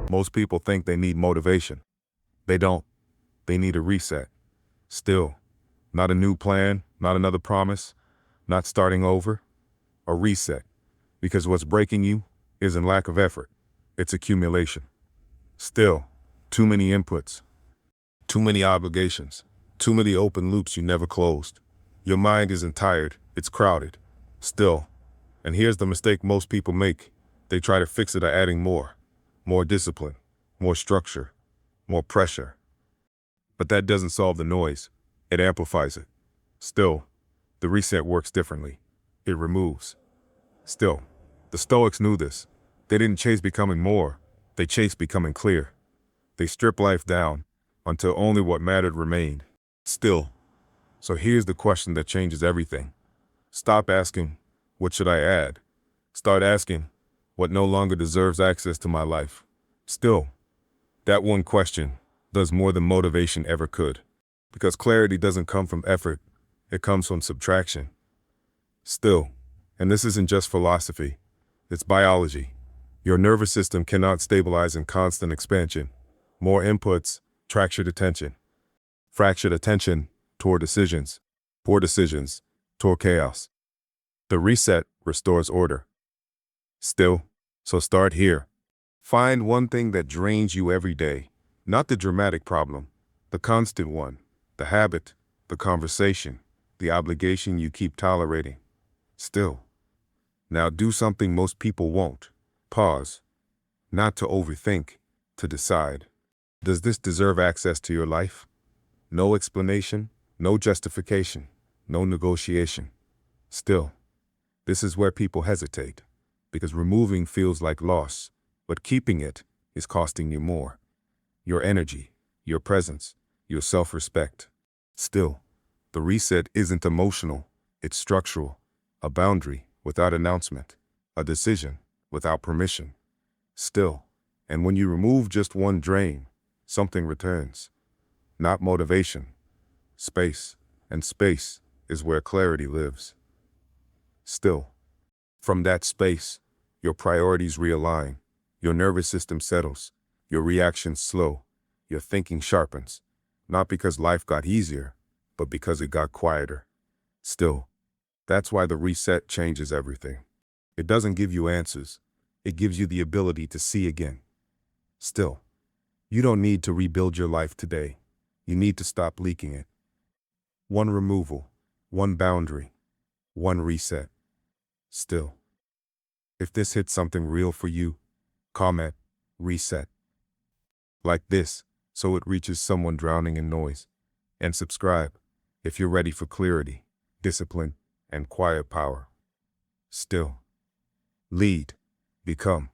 Most people think they need motivation. They don't. They need a reset. Still, not a new plan, not another promise, not starting over. A reset. Because what's breaking you isn't lack of effort. It's accumulation. Still, too many inputs, too many obligations, too many open loops you never closed. Your mind isn't tired, it's crowded. Still, and here's the mistake most people make. They try to fix it by adding more discipline, more structure, more pressure. But that doesn't solve the noise, it amplifies it. Still, the reset works differently. It removes. Still, the Stoics knew this. They didn't chase becoming more, they chased becoming clear. They stripped life down until only what mattered remained. Still, so here's the question that changes everything. Stop asking, what should I add? Start asking, what no longer deserves access to my life? Still, that one question does more than motivation ever could. Because clarity doesn't come from effort, it comes from subtraction. Still, and this isn't just philosophy, it's biology. Your nervous system cannot stabilize in constant expansion. More inputs, fractured attention. Fractured attention toward decisions. Poor decisions toward chaos. The reset restores order. Still, so start here. Find one thing that drains you every day. Not the dramatic problem, the constant one. The habit, the conversation, the obligation you keep tolerating. Still. Now do something most people won't. Pause. Not to overthink, to decide. Does this deserve access to your life? No explanation, no justification, no negotiation. Still, this is where people hesitate, because removing feels like loss, but keeping it is costing you more. Your energy, your presence, your self-respect. Still, the reset isn't emotional, it's structural. A boundary without announcement, a decision without permission. Still, and when you remove just one drain, something returns. Not motivation, space, and space is where clarity lives. Still, from that space, your priorities realign, your nervous system settles, your reactions slow, your thinking sharpens, not because life got easier, but because it got quieter. Still, that's why the reset changes everything. It doesn't give you answers, it gives you the ability to see again. Still, you don't need to rebuild your life today. You need to stop leaking it. One removal, one boundary, one reset. Still, if this hits something real for you, comment, reset. Like this, so it reaches someone drowning in noise. And subscribe, if you're ready for clarity, discipline, and quiet power. Still, lead, become,